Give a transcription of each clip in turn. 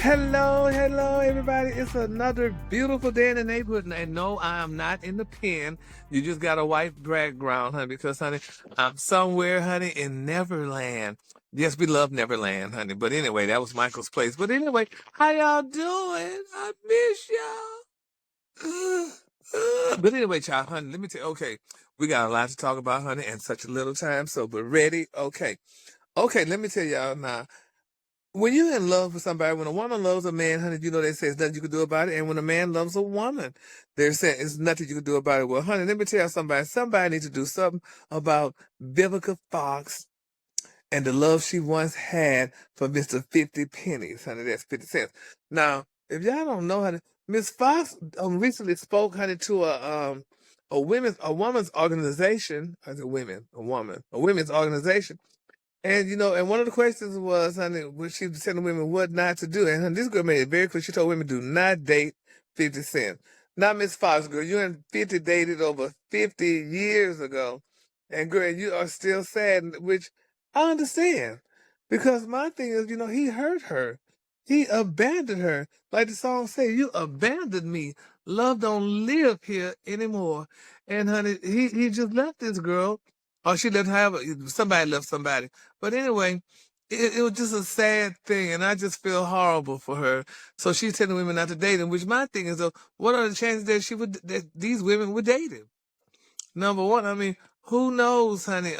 Hello, everybody. It's another beautiful day in the neighborhood. And no, I am not in the pen. You just got a white background, honey, because, honey, I'm somewhere, honey, in Neverland. Yes, we love Neverland, honey. But anyway, that was Michael's place. But anyway, how y'all doing? I miss y'all. But anyway, child, honey, let me tell you, okay, we got a lot to talk about, honey, in such a little time. So, but ready? Okay. Okay, let me tell y'all now. When you're in love with somebody, when a woman loves a man, honey, you know they say there's nothing you can do about it. And when a man loves a woman, they're saying there's nothing you can do about it. Well, honey, let me tell you somebody needs to do something about Vivica Fox and the love she once had for Mr. 50 pennies, honey. That's 50 cents. Now, if y'all don't know, honey, Miss Fox recently spoke, honey, to a woman's organization. I said a women's organization. And and one of the questions was, honey, when she was telling women what not to do. And honey, this girl made it very clear. She told women do not date 50 Cent. Not Miss Fox, girl. You and 50 dated over 50 years ago. And girl, you are still sad, which I understand. Because my thing is, he hurt her. He abandoned her. Like the song say, you abandoned me. Love don't live here anymore. And honey, he just left this girl. Or she left, however, somebody left somebody. But anyway, it was just a sad thing, and I just feel horrible for her. So she's telling women not to date him, which my thing is, though, what are the chances that these women would date him? Number one, I mean, who knows, honey,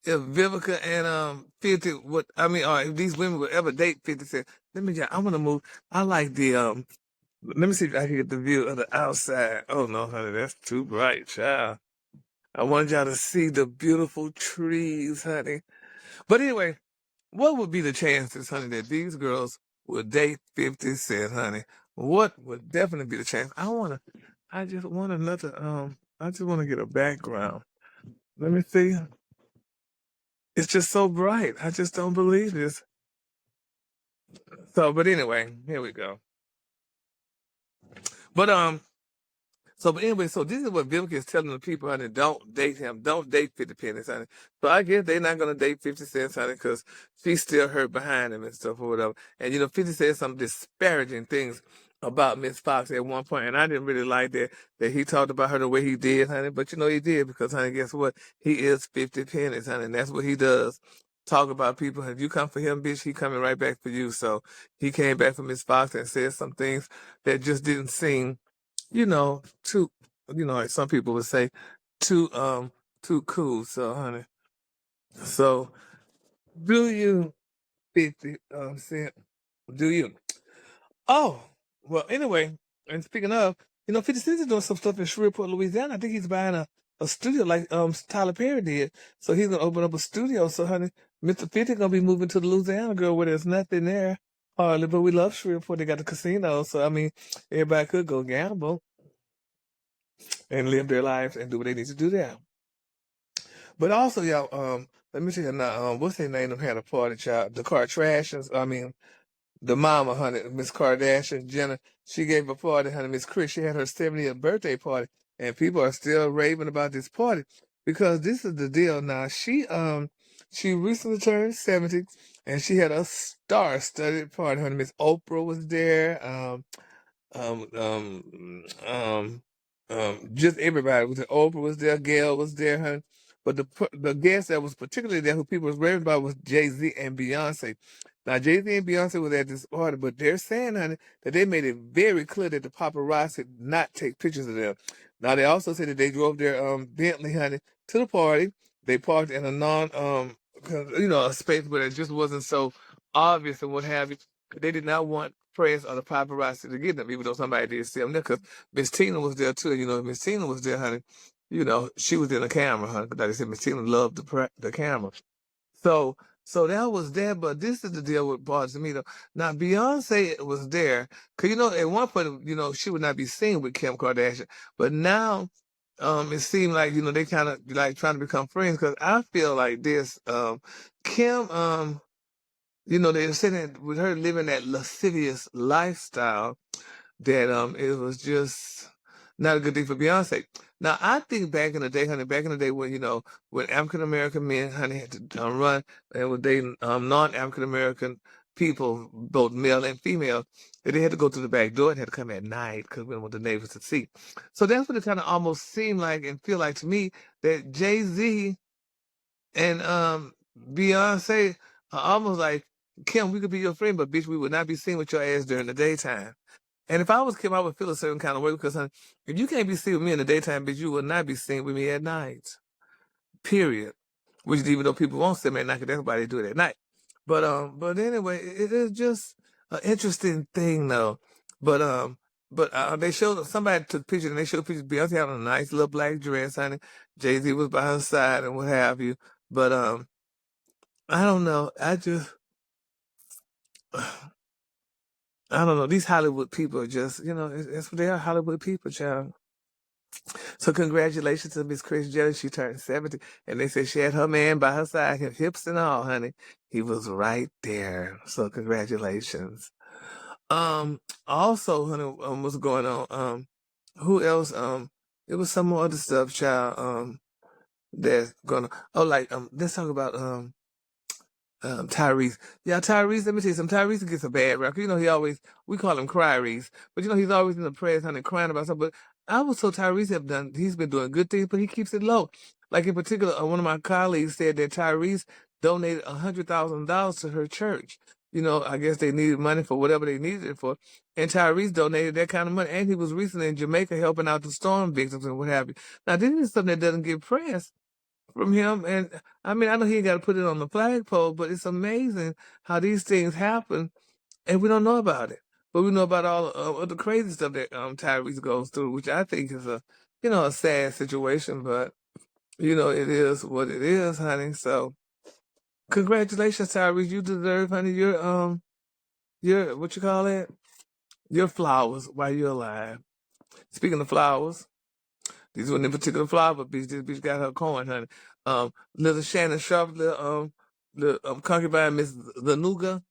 if Vivica and 50 would, I mean, or if these women would ever date 50 Cent. I'm gonna move. I like the, let me see if I can get the view of the outside. Oh no, honey, that's too bright, child. I wanted y'all to see the beautiful trees, honey. But anyway, what would be the chances, honey, that these girls would date 50 Cent, honey? What would definitely be the chance? I just want to get a background. Let me see. It's just so bright. I just don't believe this. So, but anyway, here we go. But so this is what Vivica is telling the people, honey, don't date him. Don't date 50 pennies, honey. So I guess they're not going to date 50 cents, honey, because she's still hurt behind him and stuff or whatever. And, 50 said some disparaging things about Miss Fox at one point, and I didn't really like that he talked about her the way he did, honey. But, he did because, honey, guess what? He is 50 pennies, honey, and that's what he does. Talk about people. If you come for him, bitch, he coming right back for you. So he came back for Miss Fox and said some things that just didn't seem too, like some people would say, too cool. So, honey, so do you 50 cent? Do you? Oh, well, anyway, and speaking of, 50 Cent is doing some stuff in Shreveport, Louisiana. I think he's buying a studio like Tyler Perry did. So he's gonna open up a studio. So, honey, Mr. 50 gonna be moving to the Louisiana, girl, where there's nothing there. Hardly, but we love Shreveport. They got the casino. So I mean, everybody could go gamble and live their lives and do what they need to do there. But also, y'all, let me tell you now, what's their name? Had a party, child. The Kardashians. I mean, the mama, honey, Miss Kardashian-Jenner. She gave a party, honey. Miss Chris. She had her 70th birthday party, and people are still raving about this party because this is the deal. Now, she recently turned 70, and she had a star-studded party. Honey, Miss Oprah was there. Um, um, um, just everybody was there. Oprah was there, Gail was there, honey. But the guest that was particularly there, who people was raving about, was Jay-Z and Beyonce. Now, Jay-Z and Beyonce was at this party, but they're saying, honey, that they made it very clear that the paparazzi did not take pictures of them. Now, they also said that they drove their Bentley, honey, to the party. They parked in a a space where it just wasn't so obvious and what have you. They did not want press or the paparazzi to get them, even though somebody did see them there. Because Miss Tina was there too. Miss Tina was there, honey. She was in the camera, honey. Like I said, Miss Tina loved the camera. So, so that was there. But this is the deal with bothers me though. Now Beyonce was there, cause at one point, she would not be seen with Kim Kardashian, but now. It seemed like they kind of like trying to become friends because I feel like this. Kim, they're saying that with her living that lascivious lifestyle, that it was just not a good thing for Beyonce. Now I think back in the day, honey, when African American men, honey, had to run and were dating non-African American people, both male and female, that they had to go through the back door and had to come at night because we don't want the neighbors to see. So that's what it kind of almost seemed like and feel like to me, that Jay-Z and Beyonce are almost like, Kim, we could be your friend, but bitch, we would not be seen with your ass during the daytime. And if I was Kim, I would feel a certain kind of way because, honey, if you can't be seen with me in the daytime, bitch, you will not be seen with me at night. Period. Which, even though people won't see me at night, 'cause that's why they do it at night. But anyway, it is just an interesting thing, though. But they showed, somebody took pictures and they showed pictures of Beyonce had on a nice little black dress, honey. Jay-Z was by her side and what have you. But I don't know. I don't know. These Hollywood people are just, it's what they are, Hollywood people, child. So congratulations to Miss Kris Jenner. She turned 70, and they said she had her man by her side, hips and all, honey. He was right there. So congratulations. Also, honey, what's going on? Who else? It was some more other stuff, child. That's gonna. Oh, like let's talk about Tyrese. Yeah, Tyrese, let me tell you something. Tyrese gets a bad rap. We call him Cryreese, but he's always in the press, honey, crying about something. But I was told he's been doing good things, but he keeps it low. Like in particular, one of my colleagues said that Tyrese donated $100,000 to her church. I guess they needed money for whatever they needed it for. And Tyrese donated that kind of money. And he was recently in Jamaica helping out the storm victims and what have you. Now, this is something that doesn't get press from him. And I mean, I know he ain't got to put it on the flagpole, but it's amazing how these things happen and we don't know about it. But we know about all of the crazy stuff that Tyrese goes through, which I think is a sad situation, but it is what it is, honey. So congratulations, Tyrese. You deserve, honey, your what you call it? Your flowers while you're alive. Speaking of flowers, these weren't in particular flower, but this bitch got her coin, honey. Little Shannon Sharpe, the concubine, Miss Lanuga,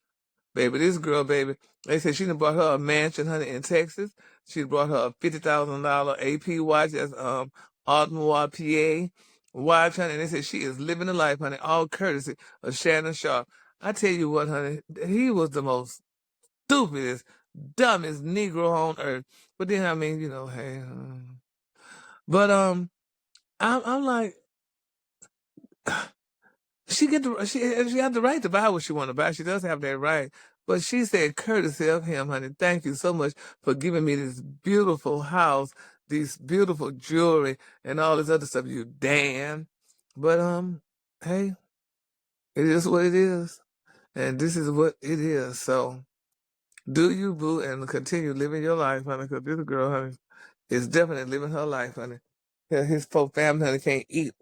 baby, this girl, baby, they said she done bought her a mansion, honey, in Texas. She brought her a $50,000 AP watch, that's Audemars PA watch, honey, and they said she is living the life, honey, all courtesy of Shannon Sharpe. I tell you what, honey, he was the most stupidest, dumbest Negro on earth. But then, I mean, hey. But I'm like, she had the right to buy what she want to buy. She does have that right. But she said, courtesy of him, honey, thank you so much for giving me this beautiful house, these beautiful jewelry, and all this other stuff, you damn. But hey, it is what it is. And this is what it is. So do you, boo, and continue living your life, honey, because this girl, honey, is definitely living her life, honey. His poor family, honey, can't eat.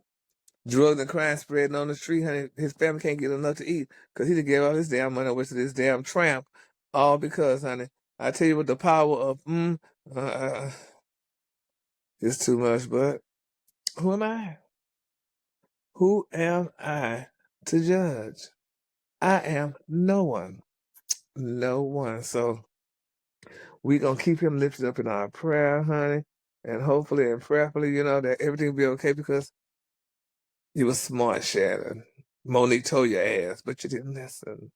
Drugs and crime spreading on the street, honey. His family can't get enough to eat because he done gave all his damn money away to this damn tramp. All because, honey, I tell you what, the power of is too much. But who am I? Who am I to judge? I am no one. No one. So we gonna keep him lifted up in our prayer, honey. And hopefully and prayerfully, that everything will be okay because you were smart, Shannon. Monique told your ass, but you didn't listen.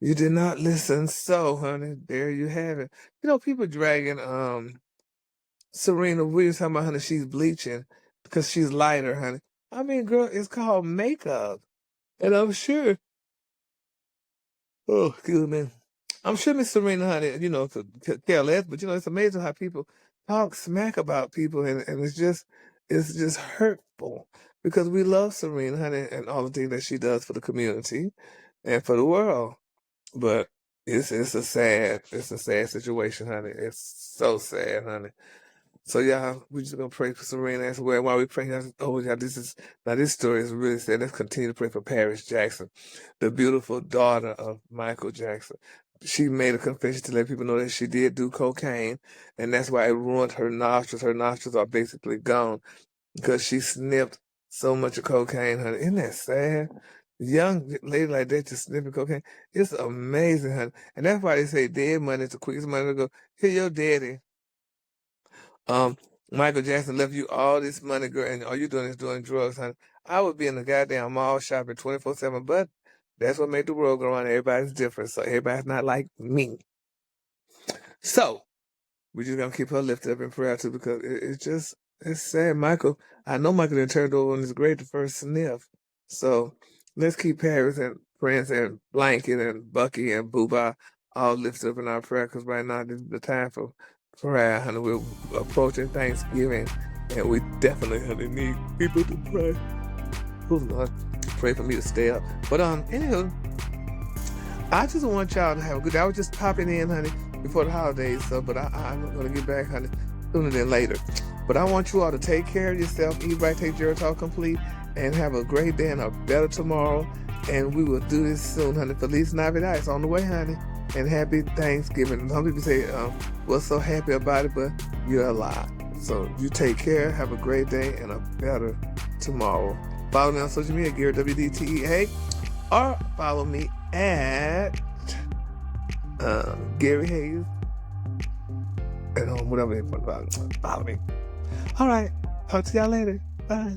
You did not listen. So, honey, there you have it. People dragging Serena Williams talking about, honey, she's bleaching because she's lighter, honey. I mean, girl, it's called makeup. And I'm sure, oh, excuse me. I'm sure Miss Serena, honey, could care less, but it's amazing how people talk smack about people and it's just hurtful because we love Serena, honey, and all the things that she does for the community and for the world. But it's a sad situation, honey. It's so sad, honey. So yeah, we just gonna pray for Serena as well. While we pray, this story is really sad. Let's continue to pray for Paris Jackson, the beautiful daughter of Michael Jackson. She made a confession to let people know that she did do cocaine, and that's why it ruined her nostrils. Her nostrils are basically gone because she sniffed so much of cocaine, honey. Isn't that sad? Young lady like that just sniffing cocaine. It's amazing, honey. And that's why they say dead money is the quickest money to go. Here, your daddy. Michael Jackson left you all this money, girl, and all you doing is doing drugs, honey. I would be in the goddamn mall shopping 24/7, but That's what made the world go around. Everybody's different, so everybody's not like me. So we're just gonna keep her lifted up in prayer too, because it's sad. Michael, I know Michael done turned over on his grave the first sniff. So let's keep Paris and Prince and Blanket and Bucky and Booba all lifted up in our prayer, because right now this is the time for prayer, honey. We're approaching Thanksgiving, and we definitely, honey, need people to pray. Oh Lord, pray for me to stay up. But anywho, I just want y'all to have a good day. I was just popping in, honey, before the holidays, but I'm gonna get back, honey, sooner than later. But I want you all to take care of yourself, eat right, take Geritol Complete, and have a great day and a better tomorrow. And we will do this soon, honey. Feliz Navidad. It's on the way, honey. And happy Thanksgiving. Some people say, we're so happy about it, but you're alive. So you take care, have a great day, and a better tomorrow. Follow me on social media, Gary WDTEA, or follow me at Gary Hayes, and whatever they put. Follow me. All right. Talk to y'all later. Bye.